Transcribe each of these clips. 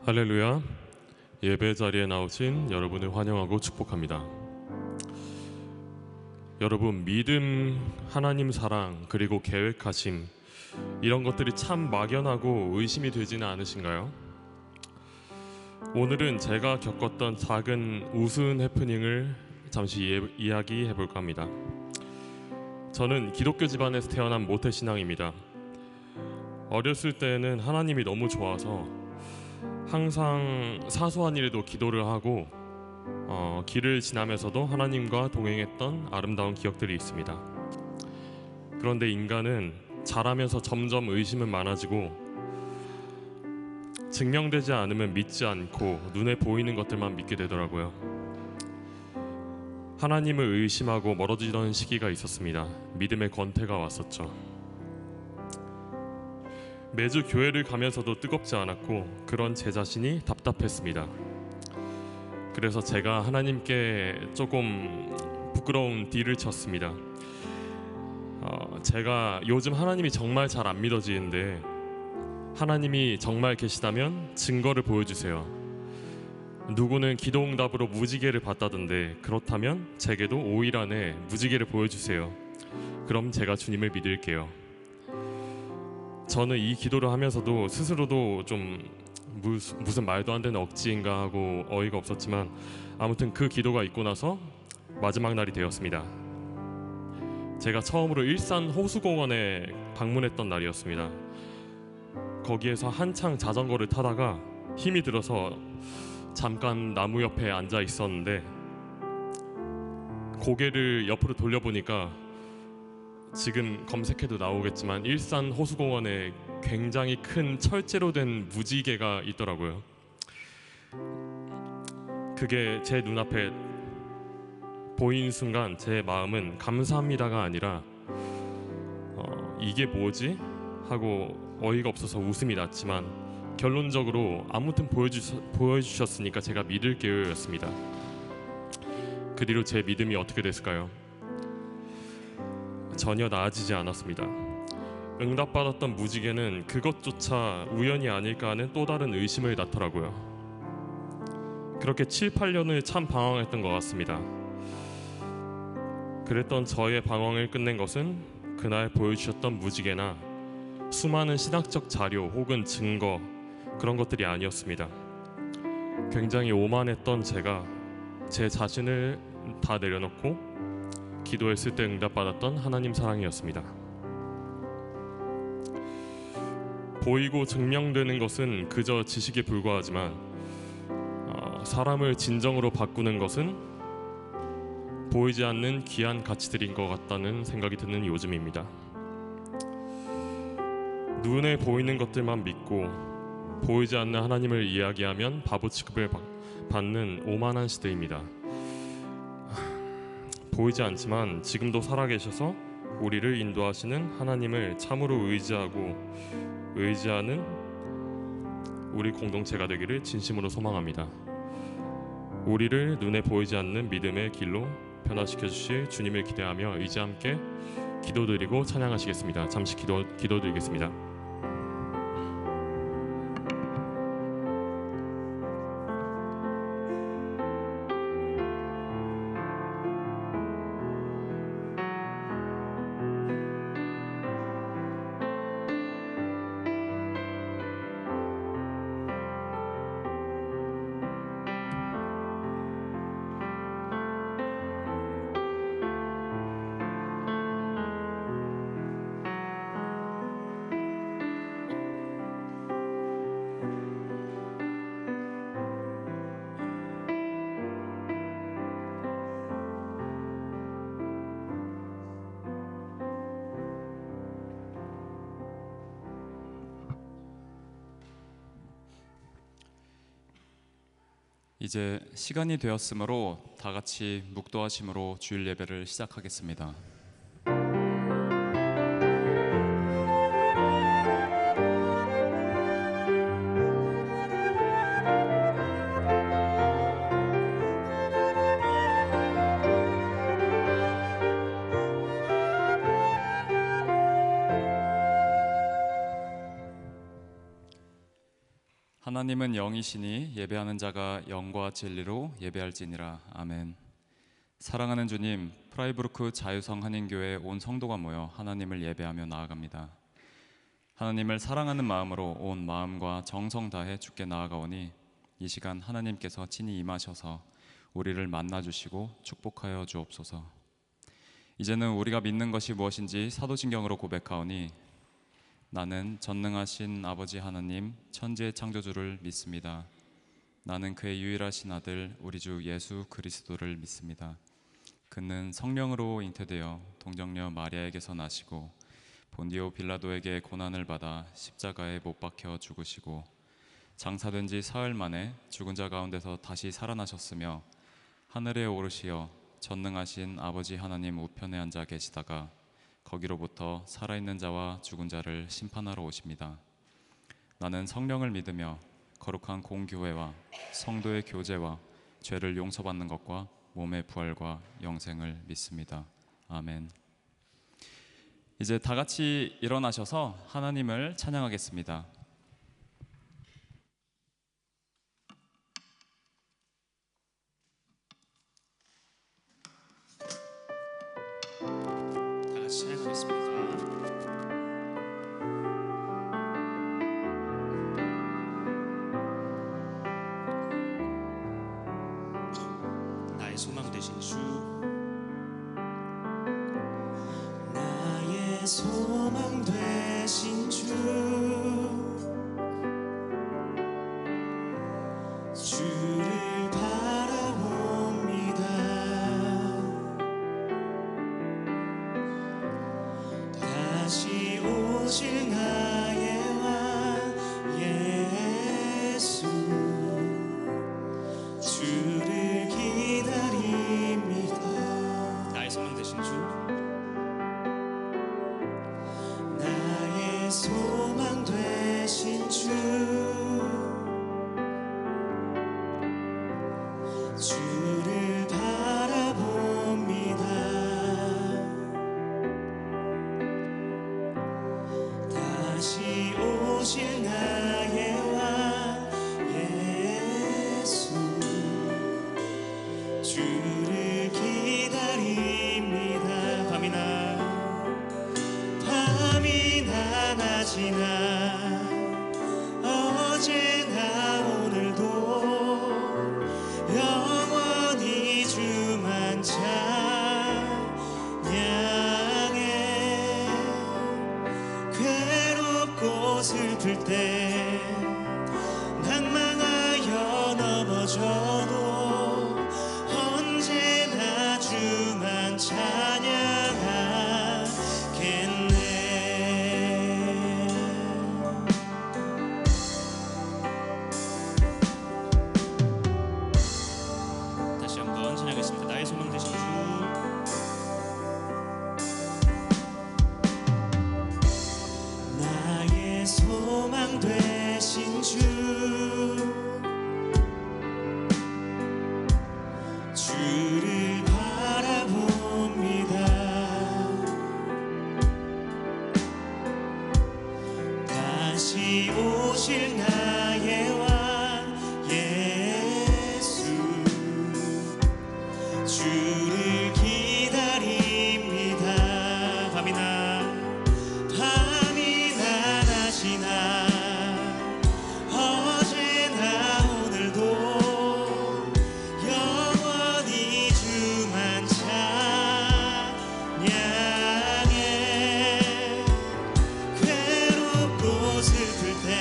할렐루야. 예배 자리에 나오신 여러분을 환영하고 축복합니다. 여러분, 믿음, 하나님 사랑, 그리고 계획하심, 이런 것들이 참 막연하고 의심이 되지는 않으신가요? 오늘은 제가 겪었던 작은 우스운 해프닝을 잠시 이야기해 볼까 합니다. 저는 기독교 집안에서 태어난 모태신앙입니다. 어렸을 때는 하나님이 너무 좋아서 항상 사소한 일에도 기도를 하고 길을 지나면서도 하나님과 동행했던 아름다운 기억들이 있습니다. 그런데 인간은 자라면서 점점 의심은 많아지고 증명되지 않으면 믿지 않고 눈에 보이는 것들만 믿게 되더라고요. 하나님을 의심하고 멀어지던 시기가 있었습니다. 믿음의 권태가 왔었죠. 매주 교회를 가면서도 뜨겁지 않았고 그런 제 자신이 답답했습니다. 그래서 제가 하나님께 조금 부끄러운 딜을 쳤습니다. 제가 요즘 하나님이 정말 잘 안 믿어지는데 하나님이 정말 계시다면 증거를 보여주세요. 누구는 기도응답으로 무지개를 봤다던데 그렇다면 제게도 5일 안에 무지개를 보여주세요. 그럼 제가 주님을 믿을게요. 저는 이 기도를 하면서도 스스로도 좀 무슨 말도 안 되는 억지인가 하고 어이가 없었지만 아무튼 그 기도가 있고 나서 마지막 날이 되었습니다. 제가 처음으로 일산 호수공원에 방문했던 날이었습니다. 거기에서 한창 자전거를 타다가 힘이 들어서 잠깐 나무 옆에 앉아 있었는데 고개를 옆으로 돌려보니까 지금 검색해도 나오겠지만 일산 호수공원에 굉장히 큰 철제로 된 무지개가 있더라고요. 그게 제 눈앞에 보인 순간 제 마음은 감사합니다가 아니라 이게 뭐지? 하고 어이가 없어서 웃음이 났지만 결론적으로 아무튼 보여주셨으니까 제가 믿을게요 였습니다. 그 뒤로 제 믿음이 어떻게 됐을까요? 전혀 나아지지 않았습니다. 응답받았던 무지개는 그것조차 우연이 아닐까 하는 또 다른 의심을 낳더라고요. 그렇게 7, 8년을 참 방황했던 것 같습니다. 그랬던 저의 방황을 끝낸 것은 그날 보여주셨던 무지개나 수많은 신학적 자료 혹은 증거, 그런 것들이 아니었습니다. 굉장히 오만했던 제가 제 자신을 다 내려놓고 기도했을 때 응답받았던 하나님 사랑이었습니다. 보이고 증명되는 것은 그저 지식에 불과하지만 사람을 진정으로 바꾸는 것은 보이지 않는 귀한 가치들인 것 같다는 생각이 드는 요즘입니다. 눈에 보이는 것들만 믿고 보이지 않는 하나님을 이야기하면 바보 취급을 받는 오만한 시대입니다. 보이지 않지만 지금도 살아계셔서 우리를 인도하시는 하나님을 참으로 의지하는 우리 공동체가 되기를 진심으로 소망합니다. 우리를 눈에 보이지 않는 믿음의 길로 변화시켜 주실 주님을 기대하며 이제 함께 기도드리고 찬양하시겠습니다. 잠시 기도드리겠습니다. 이제 시간이 되었으므로 다 같이 묵도하심으로 주일 예배를 시작하겠습니다. 하나님은 영이시니 예배하는 자가 영과 진리로 예배할지니라. 아멘. 사랑하는 주님, 프라이부르크 자유성 한인교회 온 성도가 모여 하나님을 예배하며 나아갑니다. 하나님을 사랑하는 마음으로 온 마음과 정성 다해 주께 나아가오니 이 시간 하나님께서 친히 임하셔서 우리를 만나주시고 축복하여 주옵소서. 이제는 우리가 믿는 것이 무엇인지 사도신경으로 고백하오니 나는 전능하신 아버지 하나님 천지의 창조주를 믿습니다. 나는 그의 유일하신 아들 우리 주 예수 그리스도를 믿습니다. 그는 성령으로 잉태되어 동정녀 마리아에게서 나시고 본디오 빌라도에게 고난을 받아 십자가에 못 박혀 죽으시고 장사된 지 사흘 만에 죽은 자 가운데서 다시 살아나셨으며 하늘에 오르시어 전능하신 아버지 하나님 우편에 앉아 계시다가 거기로부터 살아있는 자와 죽은 자를 심판하러 오십니다. 나는 성령을 믿으며 거룩한 공교회와 성도의 교제와 죄를 용서받는 것과 몸의 부활과 영생을 믿습니다. 아멘. 이제 다 같이 일어나셔서 하나님을 찬양하겠습니다. 다 같이 찬양하겠습니다. 나의 소망 되신 주, 나의 소망 되신 주, 주를 바라봅니다. 다시 오실 나의 왕 예수, 주를 기다립니다. 나의 소망 되신 주, 나의 소망 되신 주, 주를 바라봅니다. 다시 오실 나의 왕 예수, 주를 기다립니다. 밤이나 낮이나 어제나 오늘도 영원히 주만 찬양해. 괴롭고 슬플 때 낭망하여 넘어져도 언제나 주만 찬양하겠네. 다시 한번 찬양하겠습니다. 나의 소망 되신 주, 나의 소망 되신 주, 주를 바라봅니다. 다시 오실 나의 왕 예수, 주를 기다립니다. 밤이나 낮이나 어제나 오늘도 영원히 주만 찬양해. 괴롭고 슬플 때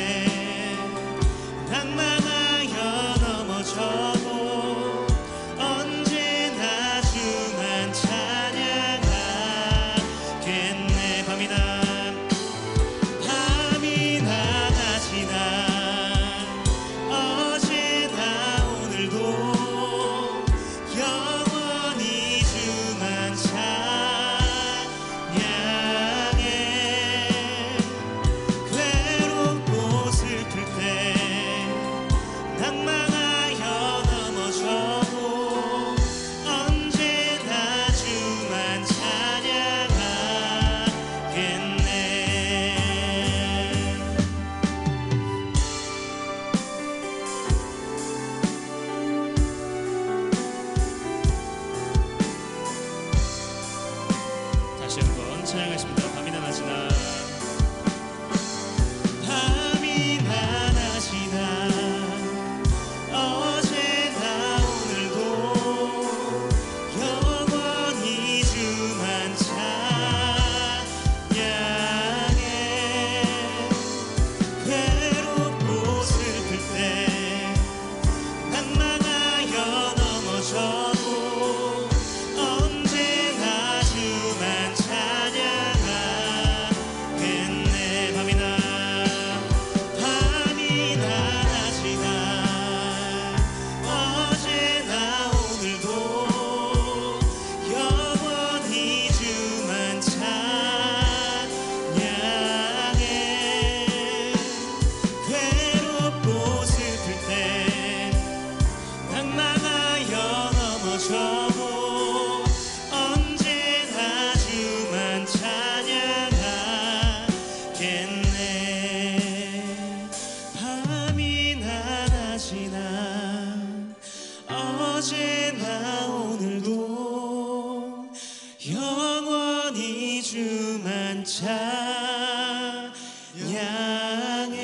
향해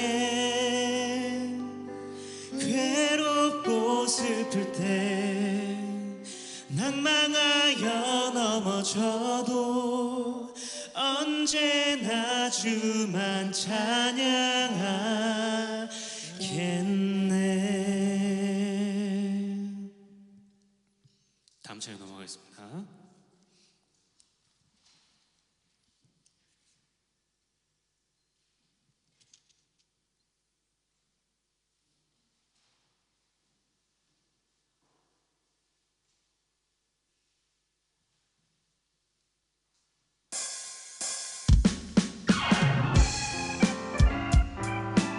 괴롭고 슬플 때 낭망하여 넘어져도 언제나 주만 찬양하겠네. 다음 차례 넘어가겠습니다.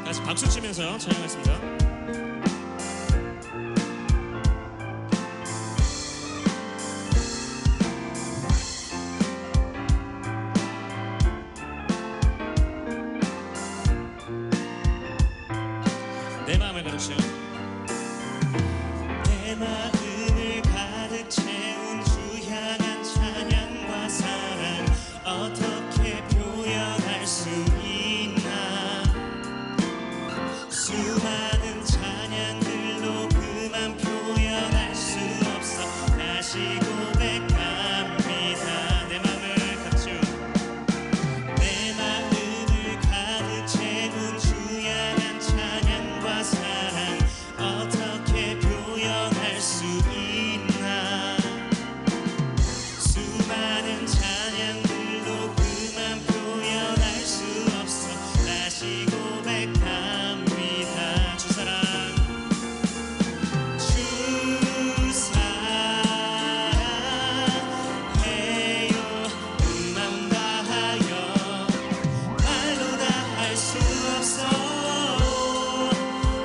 다시 박수 치면서 찬양하겠습니다. 내 마음을 가르쳐 내 마음을 가득 채운 주 향한 찬양과 사랑 어떻게 표현할 수 있나. 수많은 찬양들로 그만 표현할 수 없어 다시 고백합니다. 내 마음을 가르쳐 내 마음을 가득 채운 주 향한 찬양과 사랑 어떻게 표현할 수 있나. 수많은 찬양들로 그만 표현할 수 없어 다시 고백합니다. 주 사랑 주 사랑해요. 마음 다하여 말로 다 할 수 없어.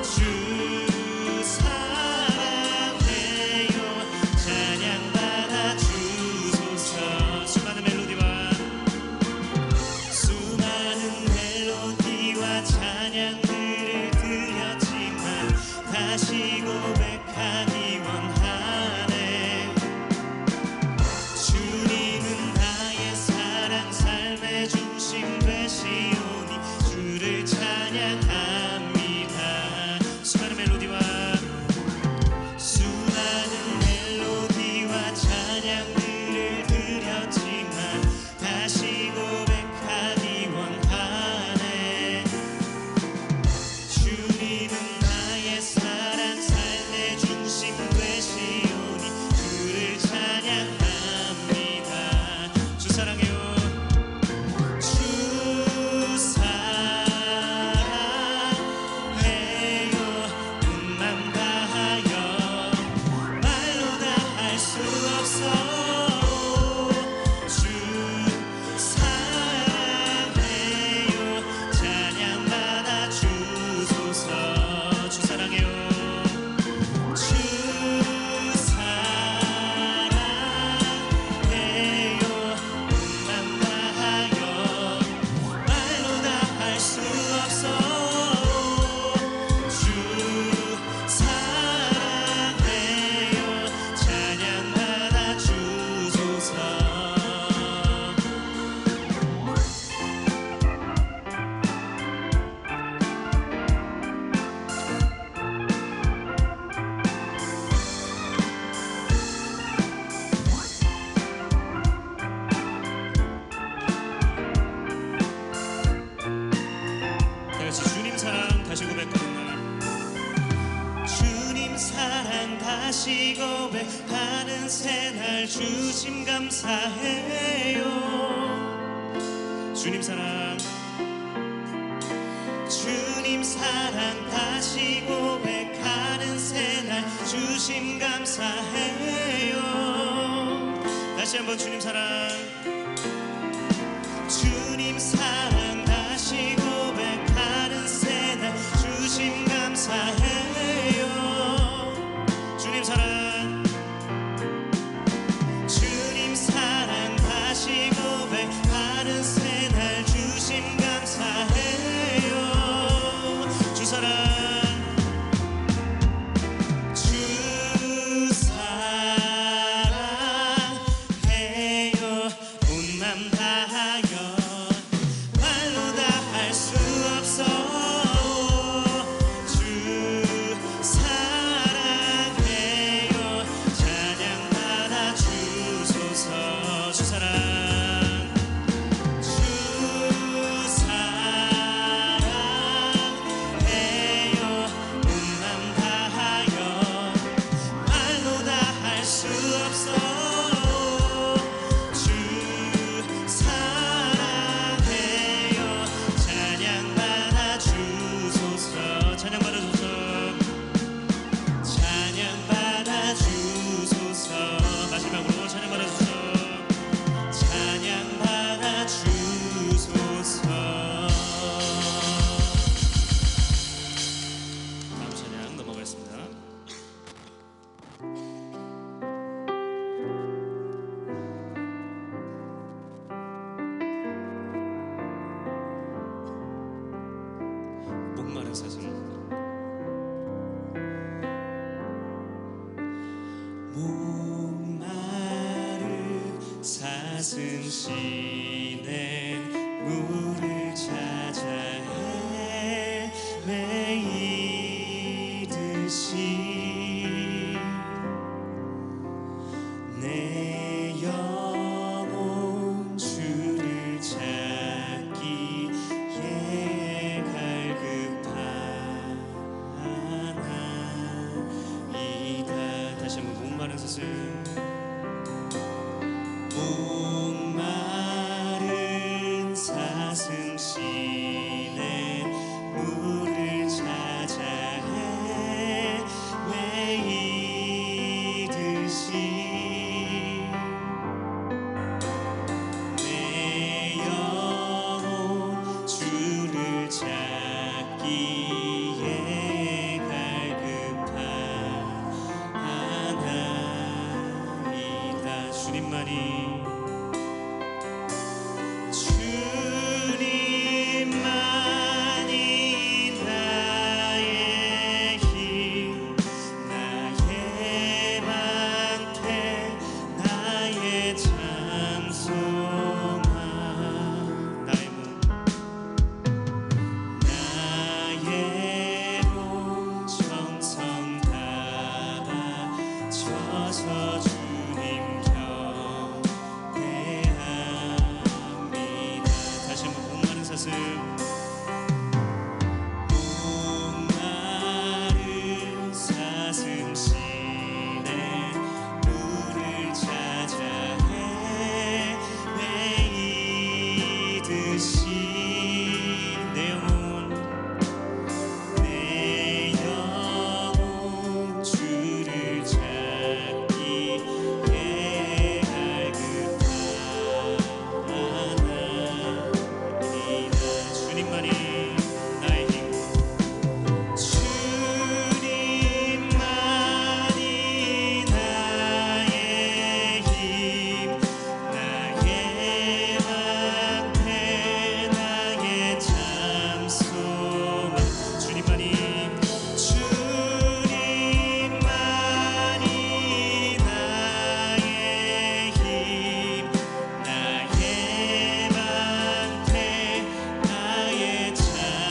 주 사랑해요. 찬양받아 주소서. 수많은 멜로디와 찬양들을 드렸지만 다시 고백하기 원하네. 주님은 나의 사랑 삶의 중심 되시오니 주를 찬양합니다. 수많은 멜로디와 찬양들을 드렸지만 다시 고백하기 원하네. 주님은 나의 사랑 삶의 중심 되시오니 주를 찬양합니다. 주 사랑해요. 주 사랑해요. 맘 다하여 말로 다 할 수 없어. 주 사랑해요. 찬양받아 주소서. 주 사랑해요. 주 사랑해요. 맘 다하여 말로 다 할 수 없어. 주 사랑해요. 찬양받아 주소서. 다같이 주님 사랑 다시 고백하는 날. 주님 사랑 다시 고백하는 새날 주심 감사해요. 주님 사랑 다시 고백하는 새날 주심 감사해요. 다시 한번 주님 사랑 다시 고백하는 새날 주심 감사해요. 주님 사랑 다시 고백하는 새날 주심 감사해요. 주 사랑 주 사랑해요. 목마른 사슴. 목마른 사슴 시내 물을 찾아 헤매이듯이 내 영혼 주를 찾기에 갈급하나이다. 다시 한번 목마른 사슴. 목마른 사슴 시내 물을 찾아 헤매이듯이 내 영혼 주를 찾기에 갈급하나이다. 주님만이 나의 힘 나의 방패 나의 찬송함 나의 몸 정성 다가 쳐서 주님 경배합니다. 다시 한번 목마른 사슴. 목마른 사슴 시내 물을 찾아 헤매이듯이 내 영혼 주를 찾기에 갈급하나이다. 주님만이 나의 힘 주님만이 나의 힘 나의 방패 나의 찬송함 주님만이 나의 힘 나의 방패 나의 찬송함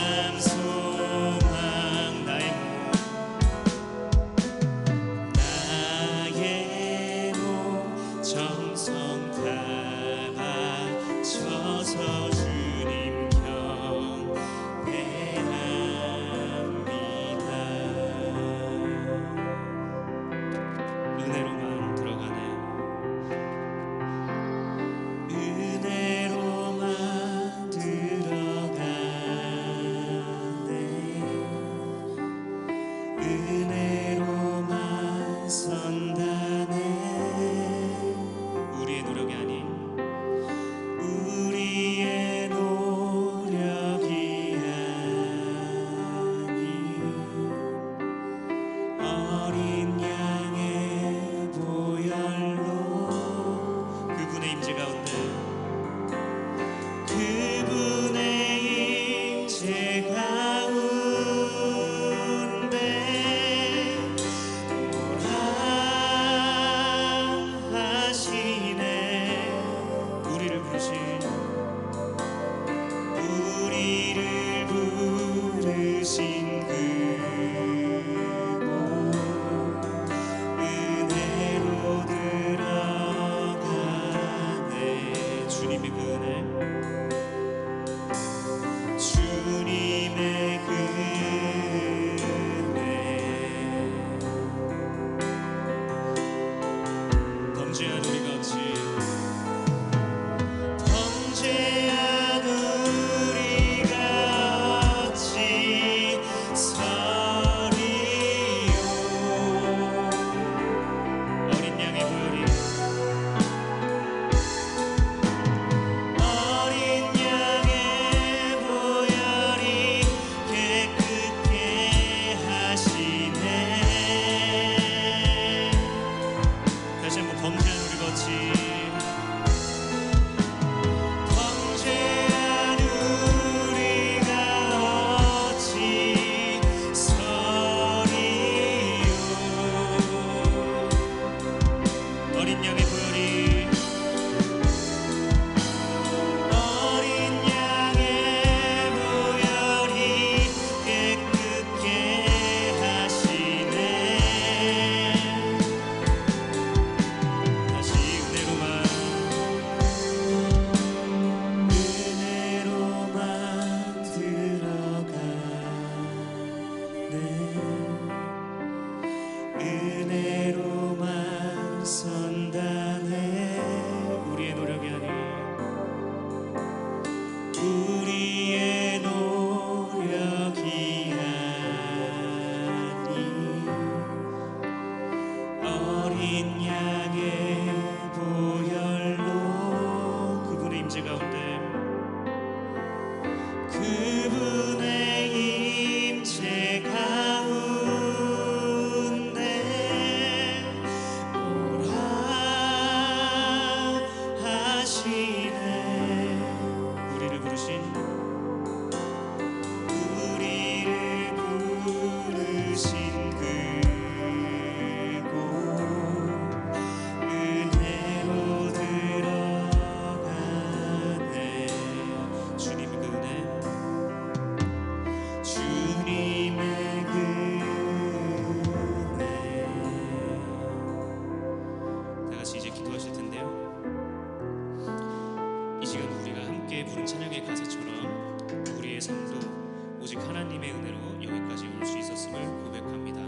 오직 하나님의 은혜로 여기까지 올 수 있었음을 고백합니다.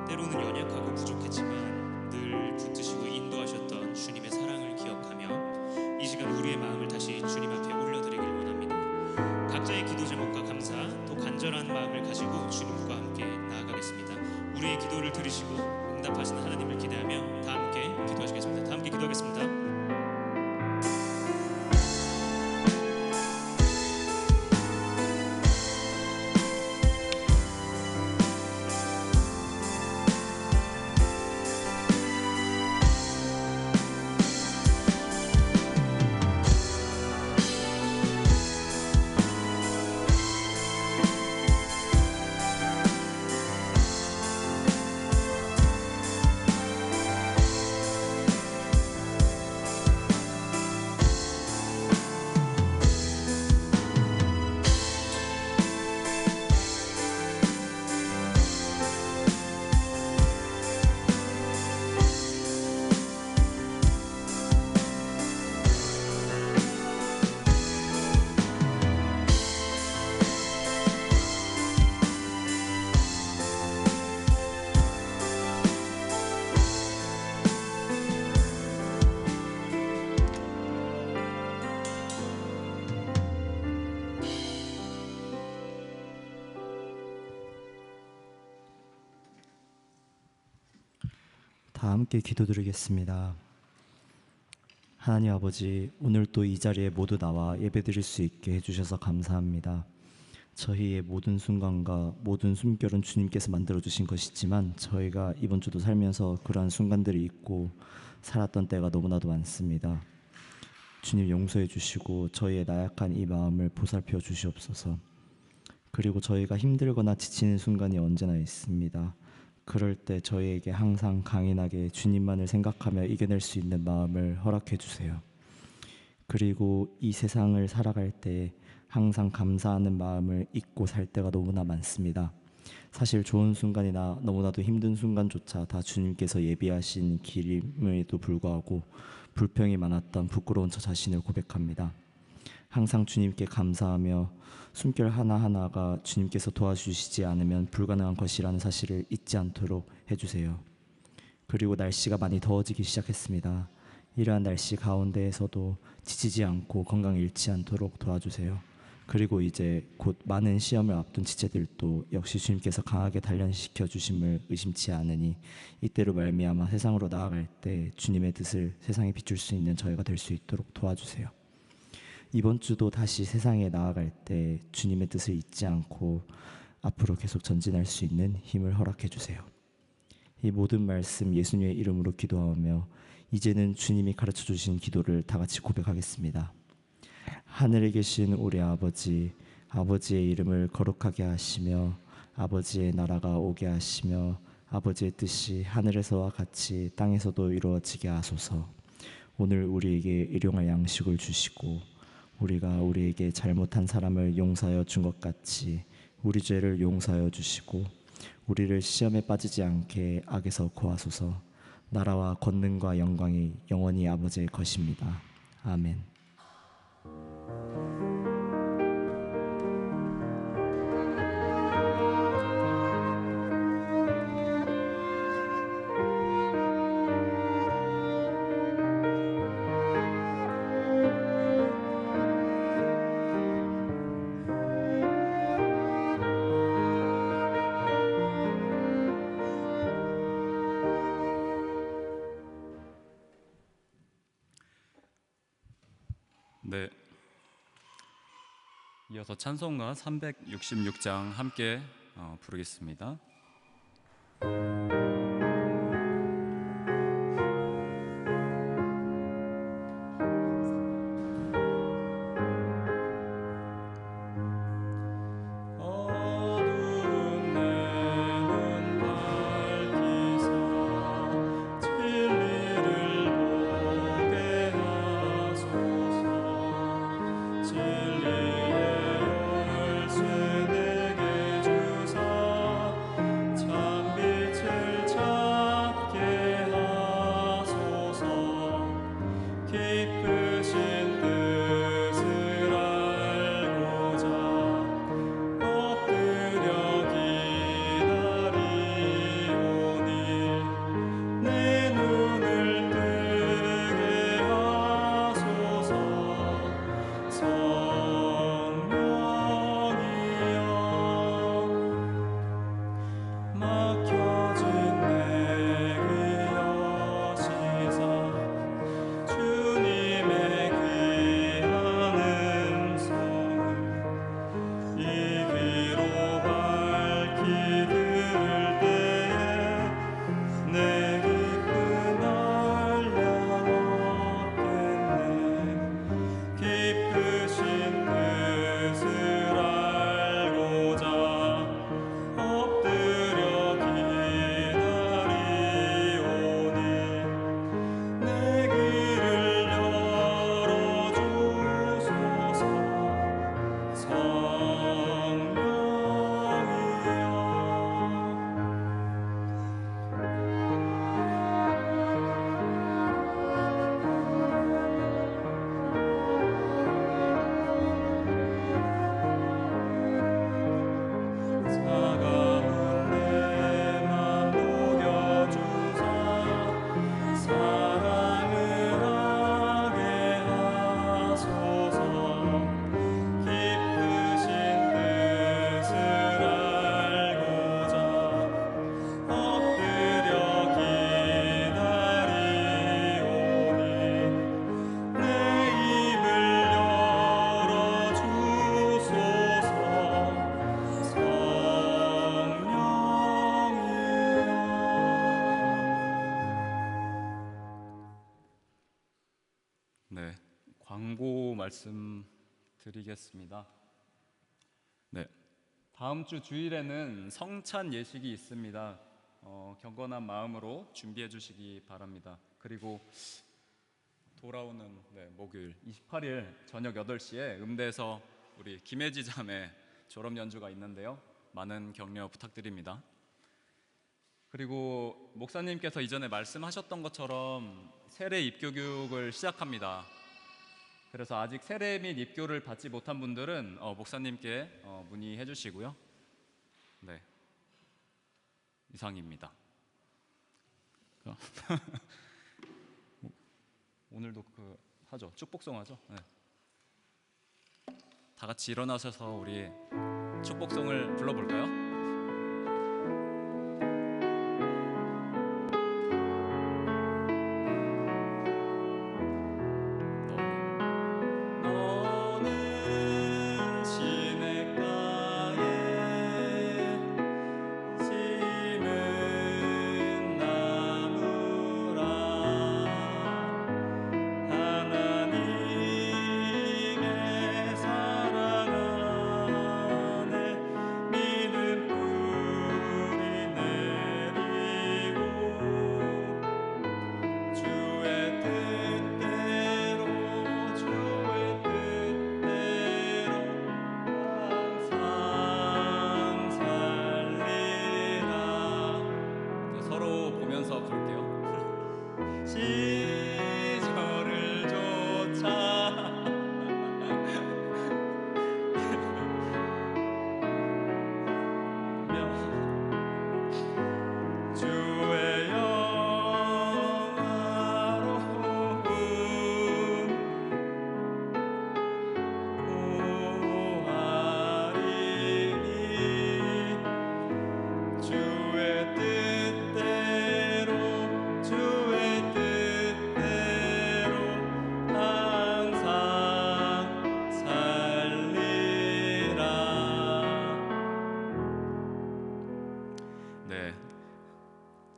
때로는 연약하고 부족했지만 늘 붙드시고 인도하셨던 주님의 사랑을 기억하며 이 시간 우리의 마음을 다시 주님 앞에 올려드리길 원합니다. 각자의 기도 제목과 감사 또 간절한 마음을 가지고 주님과 함께 나아가겠습니다. 우리의 기도를 들으시고 응답하시는 하나님을 기대하며 다 함께 기도하시겠습니다. 다 함께 기도하겠습니다. 다 함께 기도드리겠습니다. 하나님 아버지, 오늘 또 이 자리에 모두 나와 예배드릴 수 있게 해주셔서 감사합니다. 저희의 모든 순간과 모든 숨결은 주님께서 만들어주신 것이지만 저희가 이번 주도 살면서 그러한 순간들이 있고 살았던 때가 너무나도 많습니다. 주님 용서해 주시고 저희의 나약한 이 마음을 보살펴 주시옵소서. 그리고 저희가 힘들거나 지치는 순간이 언제나 있습니다. 그럴 때 저희에게 항상 강인하게 주님만을 생각하며 이겨낼 수 있는 마음을 허락해 주세요. 그리고 이 세상을 살아갈 때 항상 감사하는 마음을 잊고 살 때가 너무나 많습니다. 사실 좋은 순간이나 너무나도 힘든 순간조차 다 주님께서 예비하신 길임에도 불구하고 불평이 많았던 부끄러운 저 자신을 고백합니다. 항상 주님께 감사하며 숨결 하나하나가 주님께서 도와주시지 않으면 불가능한 것이라는 사실을 잊지 않도록 해주세요. 그리고 날씨가 많이 더워지기 시작했습니다. 이러한 날씨 가운데에서도 지치지 않고 건강 잃지 않도록 도와주세요. 그리고 이제 곧 많은 시험을 앞둔 지체들도 역시 주님께서 강하게 단련시켜 주심을 의심치 않으니 이때로 말미암아 세상으로 나아갈 때 주님의 뜻을 세상에 비출 수 있는 저희가 될 수 있도록 도와주세요. 이번 주도 다시 세상에 나아갈 때 주님의 뜻을 잊지 않고 앞으로 계속 전진할 수 있는 힘을 허락해 주세요. 이 모든 말씀 예수님의 이름으로 기도하며 이제는 주님이 가르쳐 주신 기도를 다 같이 고백하겠습니다. 하늘에 계신 우리 아버지, 아버지의 이름을 거룩하게 하시며 아버지의 나라가 오게 하시며 아버지의 뜻이 하늘에서와 같이 땅에서도 이루어지게 하소서. 오늘 우리에게 일용할 양식을 주시고 우리가 우리에게 잘못한 사람을 용서하여 준 것 같이 우리 죄를 용서하여 주시고 우리를 시험에 빠지지 않게 악에서 구하소서. 나라와 권능과 영광이 영원히 아버지의 것입니다. 아멘. 네. 이어서 찬송가 366장 함께 부르겠습니다. 진리의 열쇠 내게 주사 참 빛을 말씀드리겠습니다. 네, 다음 주 주일에는 성찬 예식이 있습니다. 경건한 마음으로 준비해 주시기 바랍니다. 그리고 돌아오는 목요일 28일 저녁 8시에 음대에서 우리 김혜지 자매 졸업 연주가 있는데요. 많은 격려 부탁드립니다. 그리고 목사님께서 이전에 말씀하셨던 것처럼 세례 입교 교육을 시작합니다. 그래서 아직 세례 및 입교를 받지 못한 분들은 목사님께 문의해 주시고요. 네, 이상입니다. 오늘도 하죠. 축복송 하죠. 네. 다 같이 일어나셔서 우리 축복송을 불러볼까요?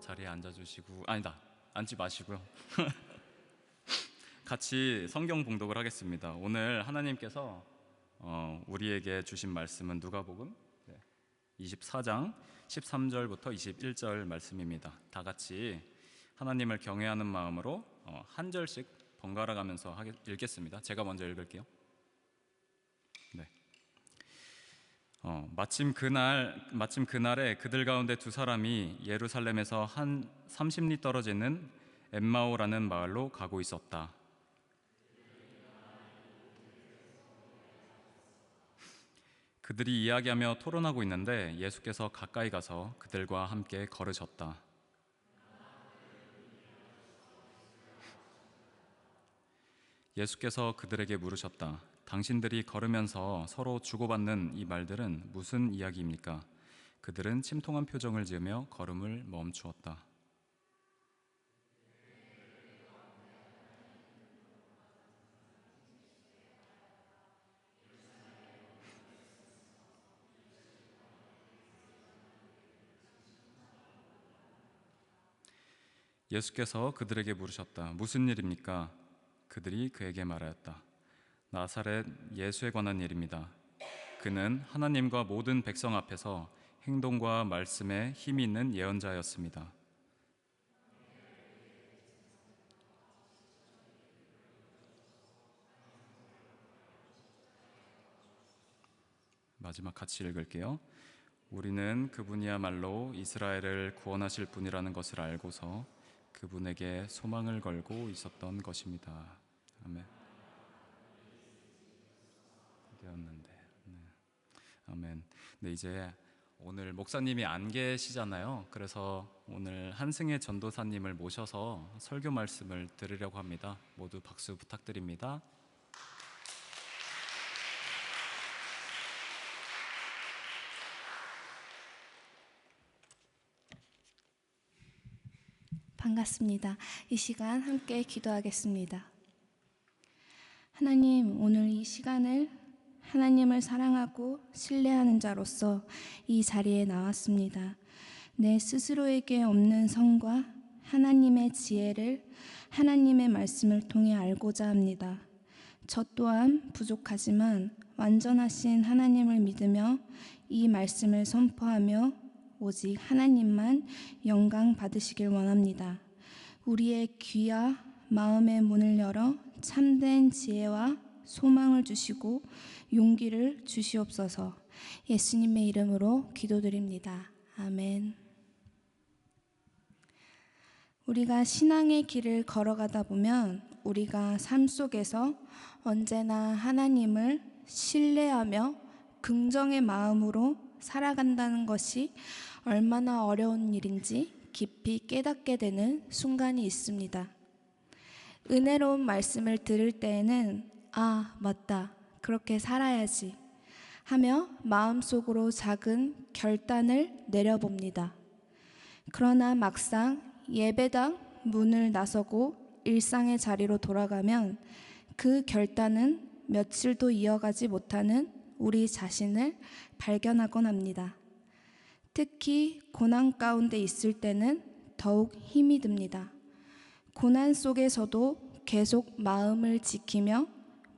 자리에 앉아주시고, 아니다, 앉지 마시고요. 같이 성경 봉독을 하겠습니다. 오늘 하나님께서 우리에게 주신 말씀은 누가복음 24장 13절부터 21절 말씀입니다. 다 같이 하나님을 경외하는 마음으로 한 절씩 번갈아 가면서 읽겠습니다. 제가 먼저 읽을게요. 네. 마침 그날에 그들 가운데 두 사람이 예루살렘에서 한 30리 떨어지는 엠마오라는 마을로 가고 있었다. 그들이 이야기하며 토론하고 있는데 예수께서 가까이 가서 그들과 함께 걸으셨다. 예수께서 그들에게 물으셨다. 당신들이 걸으면서 서로 주고받는 이 말들은 무슨 이야기입니까? 그들은 침통한 표정을 지으며 걸음을 멈추었다. 예수께서 그들에게 물으셨다. 무슨 일입니까? 그들이 그에게 말하였다. 나사렛 예수에 관한 일입니다. 그는 하나님과 모든 백성 앞에서 행동과 말씀에 힘이 있는 예언자였습니다. 마지막 같이 읽을게요. 우리는 그분이야말로 이스라엘을 구원하실 분이라는 것을 알고서 그분에게 소망을 걸고 있었던 것입니다. 아멘. 되었는데. 네. 아멘. 네, 이제 오늘 목사님이 안 계시잖아요. 그래서 오늘 한승혜 전도사님을 모셔서 설교 말씀을 들으려고 합니다. 모두 박수 부탁드립니다. 반갑습니다. 이 시간 함께 기도하겠습니다. 하나님, 오늘 이 시간을 하나님을 사랑하고 신뢰하는 자로서 이 자리에 나왔습니다. 내 스스로에게 없는 성과 하나님의 지혜를 하나님의 말씀을 통해 알고자 합니다. 저 또한 부족하지만 완전하신 하나님을 믿으며 이 말씀을 선포하며 오직 하나님만 영광 받으시길 원합니다. 우리의 귀와 마음의 문을 열어 참된 지혜와 소망을 주시고 용기를 주시옵소서. 예수님의 이름으로 기도드립니다. 아멘. 우리가 신앙의 길을 걸어가다 보면 우리가 삶 속에서 언제나 하나님을 신뢰하며 긍정의 마음으로 살아간다는 것이 얼마나 어려운 일인지 깊이 깨닫게 되는 순간이 있습니다. 은혜로운 말씀을 들을 때에는 아, 맞다. 그렇게 살아야지 하며 마음속으로 작은 결단을 내려봅니다. 그러나 막상 예배당 문을 나서고 일상의 자리로 돌아가면 그 결단은 며칠도 이어가지 못하는 우리 자신을 발견하곤 합니다. 특히 고난 가운데 있을 때는 더욱 힘이 듭니다. 고난 속에서도 계속 마음을 지키며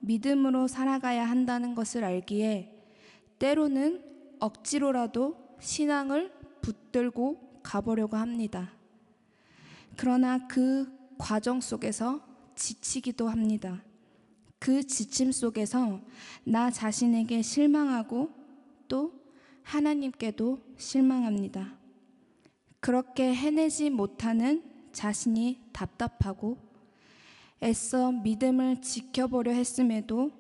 믿음으로 살아가야 한다는 것을 알기에 때로는 억지로라도 신앙을 붙들고 가보려고 합니다. 그러나 그 과정 속에서 지치기도 합니다. 그 지침 속에서 나 자신에게 실망하고 또 하나님께도 실망합니다. 그렇게 해내지 못하는 자신이 답답하고 애써 믿음을 지켜보려 했음에도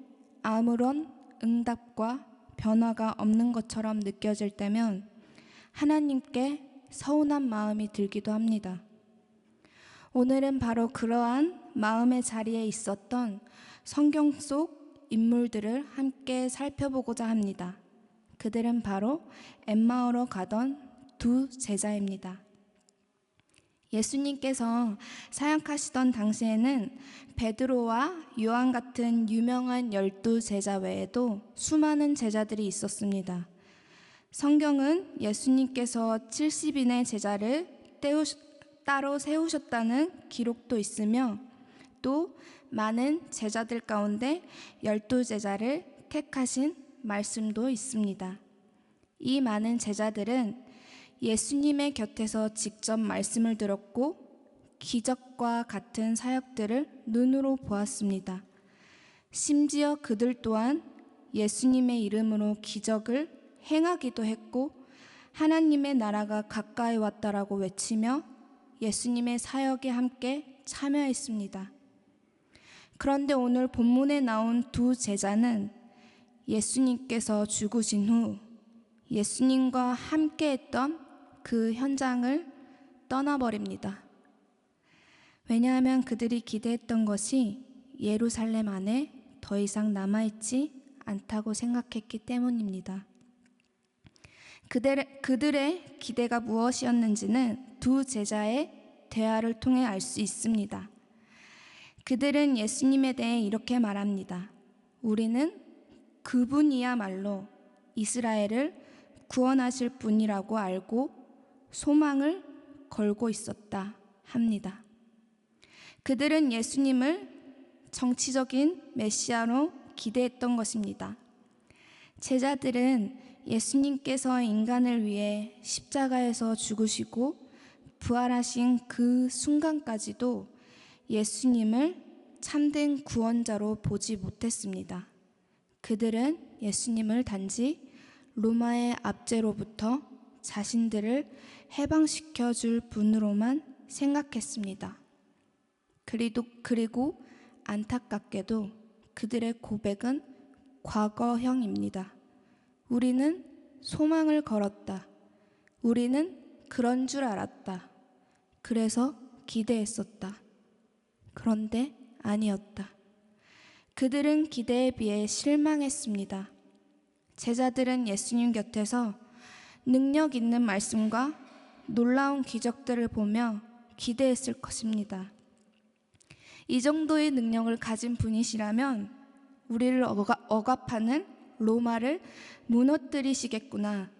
아무런 응답과 변화가 없는 것처럼 느껴질 때면 하나님께 서운한 마음이 들기도 합니다. 오늘은 바로 그러한 마음의 자리에 있었던 성경 속 인물들을 함께 살펴보고자 합니다. 그들은 바로 엠마오로 가던 두 제자입니다. 예수님께서 사역하시던 당시에는 베드로와 요한 같은 유명한 12제자 외에도 수많은 제자들이 있었습니다. 성경은 예수님께서 70인의 제자를 따로 세우셨다는 기록도 있으며 또 많은 제자들 가운데 12제자를 택하신 말씀도 있습니다. 이 많은 제자들은 예수님의 곁에서 직접 말씀을 들었고 기적과 같은 사역들을 눈으로 보았습니다. 심지어 그들 또한 예수님의 이름으로 기적을 행하기도 했고 하나님의 나라가 가까이 왔다라고 외치며 예수님의 사역에 함께 참여했습니다. 그런데 오늘 본문에 나온 두 제자는 예수님께서 죽으신 후 예수님과 함께했던 그 현장을 떠나버립니다. 왜냐하면 그들이 기대했던 것이 예루살렘 안에 더 이상 남아있지 않다고 생각했기 때문입니다. 그들의 기대가 무엇이었는지는 두 제자의 대화를 통해 알 수 있습니다. 그들은 예수님에 대해 이렇게 말합니다. 우리는 그분이야말로 이스라엘을 구원하실 분이라고 알고 소망을 걸고 있었다 합니다. 그들은 예수님을 정치적인 메시아로 기대했던 것입니다. 제자들은 예수님께서 인간을 위해 십자가에서 죽으시고 부활하신 그 순간까지도 예수님을 참된 구원자로 보지 못했습니다. 그들은 예수님을 단지 로마의 압제로부터 자신들을 해방시켜 줄 분으로만 생각했습니다. 그리고 안타깝게도 그들의 고백은 과거형입니다. 우리는 소망을 걸었다. 우리는 그런 줄 알았다. 그래서 기대했었다. 그런데 아니었다. 그들은 기대에 비해 실망했습니다. 제자들은 예수님 곁에서 능력 있는 말씀과 놀라운 기적들을 보며 기대했을 것입니다. 이 정도의 능력을 가진 분이시라면 우리를 억압하는 로마를 무너뜨리시겠구나.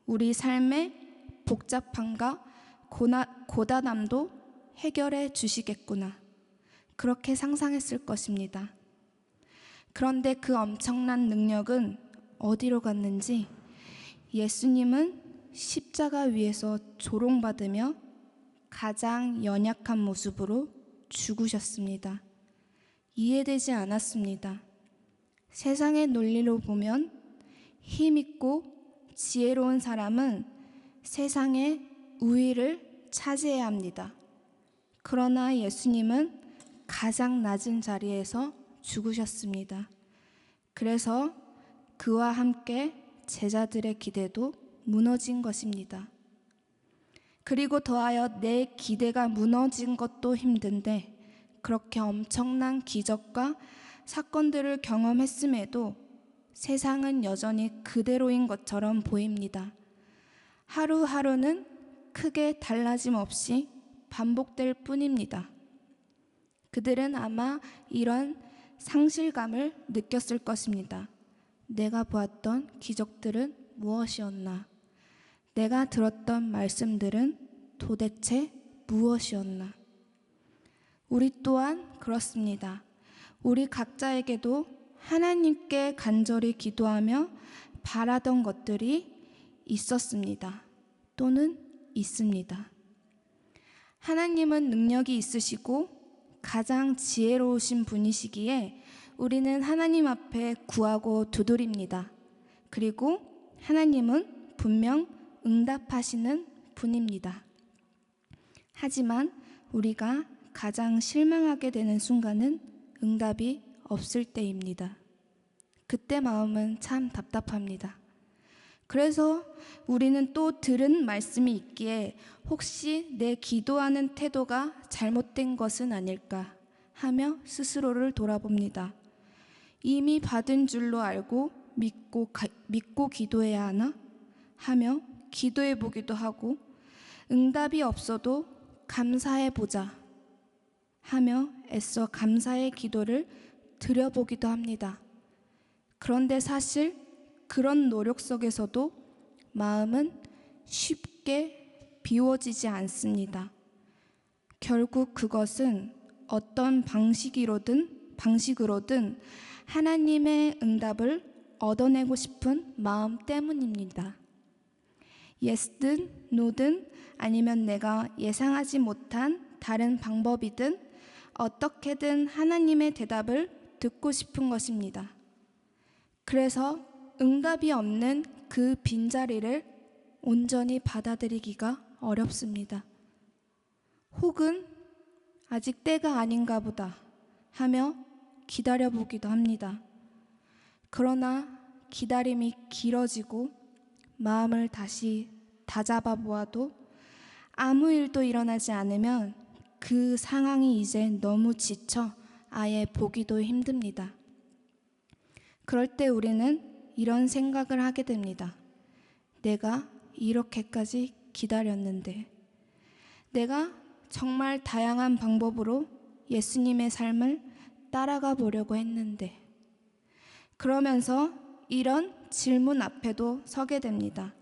우리 삶의 복잡함과 고단함도 해결해 주시겠구나. 그렇게 상상했을 것입니다. 그런데 그 엄청난 능력은 어디로 갔는지 예수님은 십자가 위에서 조롱받으며 가장 연약한 모습으로 죽으셨습니다. 이해되지 않았습니다. 세상의 논리로 보면 힘있고 지혜로운 사람은 세상의 우위를 차지해야 합니다. 그러나 예수님은 가장 낮은 자리에서 죽으셨습니다. 그래서 그와 함께 제자들의 기대도 무너진 것입니다. 그리고 더하여 내 기대가 무너진 것도 힘든데 그렇게 엄청난 기적과 사건들을 경험했음에도 세상은 여전히 그대로인 것처럼 보입니다. 하루하루는 크게 달라짐 없이 반복될 뿐입니다. 그들은 아마 이런 상실감을 느꼈을 것입니다. 내가 보았던 기적들은 무엇이었나? 내가 들었던 말씀들은 도대체 무엇이었나? 우리 또한 그렇습니다. 우리 각자에게도 하나님께 간절히 기도하며 바라던 것들이 있었습니다. 또는 있습니다. 하나님은 능력이 있으시고 가장 지혜로우신 분이시기에 우리는 하나님 앞에 구하고 두드립니다. 그리고 하나님은 분명 응답하시는 분입니다. 하지만 우리가 가장 실망하게 되는 순간은 응답이 없을 때입니다. 그때 마음은 참 답답합니다. 그래서 우리는 또 들은 말씀이 있기에 혹시 내 기도하는 태도가 잘못된 것은 아닐까 하며 스스로를 돌아봅니다. 이미 받은 줄로 알고 믿고 기도해야 하나 하며 기도해 보기도 하고 응답이 없어도 감사해 보자 하며 애써 감사의 기도를 드려보기도 합니다. 그런데 사실 그런 노력 속에서도 마음은 쉽게 비워지지 않습니다. 결국 그것은 어떤 방식으로든 하나님의 응답을 얻어내고 싶은 마음 때문입니다. 예스든 노든 아니면 내가 예상하지 못한 다른 방법이든 어떻게든 하나님의 대답을 듣고 싶은 것입니다. 그래서 응답이 없는 그 빈자리를 온전히 받아들이기가 어렵습니다. 혹은 아직 때가 아닌가 보다 하며 기다려보기도 합니다. 그러나 기다림이 길어지고 마음을 다시 다잡아 보아도 아무 일도 일어나지 않으면 그 상황이 이제 너무 지쳐 아예 보기도 힘듭니다. 그럴 때 우리는 이런 생각을 하게 됩니다. 내가 이렇게까지 기다렸는데, 내가 정말 다양한 방법으로 예수님의 삶을 따라가 보려고 했는데, 그러면서 이런 질문 앞에도 서게 됩니다.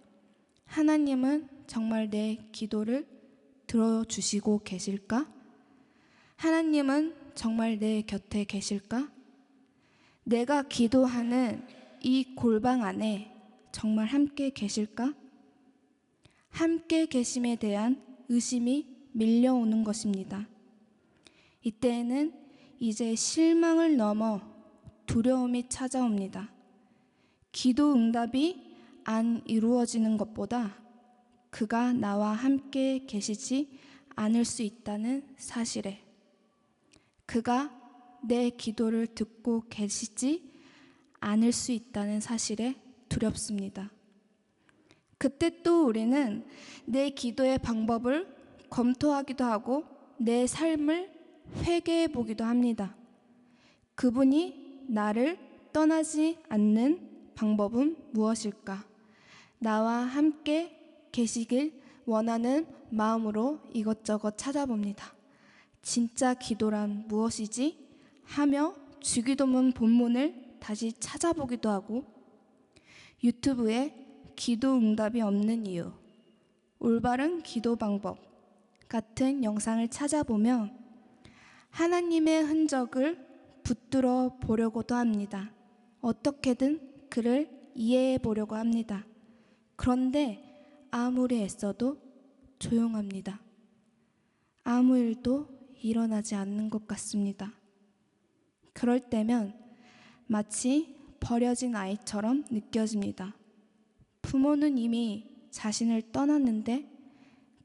하나님은 정말 내 기도를 들어주시고 계실까? 하나님은 정말 내 곁에 계실까? 내가 기도하는 이 골방 안에 정말 함께 계실까? 함께 계심에 대한 의심이 밀려오는 것입니다. 이때에는 이제 실망을 넘어 두려움이 찾아옵니다. 기도 응답이 안 이루어지는 것보다 그가 나와 함께 계시지 않을 수 있다는 사실에, 그가 내 기도를 듣고 계시지 않을 수 있다는 사실에 두렵습니다. 그때 또 우리는 내 기도의 방법을 검토하기도 하고 내 삶을 회개해 보기도 합니다. 그분이 나를 떠나지 않는 방법은 무엇일까? 나와 함께 계시길 원하는 마음으로 이것저것 찾아봅니다. 진짜 기도란 무엇이지? 하며 주기도문 본문을 다시 찾아보기도 하고 유튜브에 기도 응답이 없는 이유, 올바른 기도 방법 같은 영상을 찾아보면 하나님의 흔적을 붙들어 보려고도 합니다. 어떻게든 그를 이해해 보려고 합니다. 그런데 아무리 애써도 조용합니다. 아무 일도 일어나지 않는 것 같습니다. 그럴 때면 마치 버려진 아이처럼 느껴집니다. 부모는 이미 자신을 떠났는데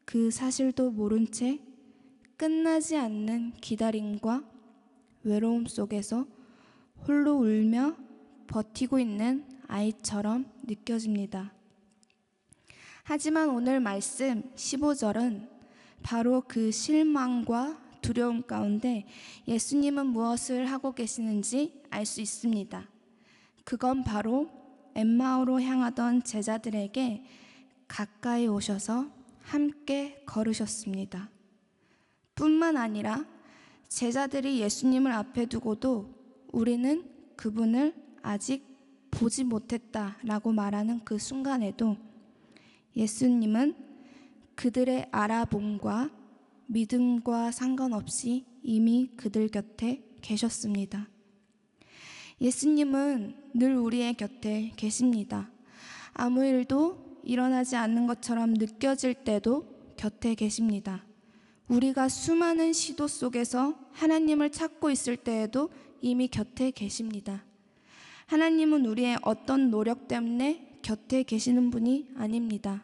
그 사실도 모른 채 끝나지 않는 기다림과 외로움 속에서 홀로 울며 버티고 있는 아이처럼 느껴집니다. 하지만 오늘 말씀 15절은 바로 그 실망과 두려움 가운데 예수님은 무엇을 하고 계시는지 알 수 있습니다. 그건 바로 엠마오로 향하던 제자들에게 가까이 오셔서 함께 걸으셨습니다. 뿐만 아니라 제자들이 예수님을 앞에 두고도 우리는 그분을 아직 보지 못했다라고 말하는 그 순간에도 예수님은 그들의 알아봄과 믿음과 상관없이 이미 그들 곁에 계셨습니다. 예수님은 늘 우리의 곁에 계십니다. 아무 일도 일어나지 않는 것처럼 느껴질 때도 곁에 계십니다. 우리가 수많은 시도 속에서 하나님을 찾고 있을 때에도 이미 곁에 계십니다. 하나님은 우리의 어떤 노력 때문에 곁에 계시는 분이 아닙니다.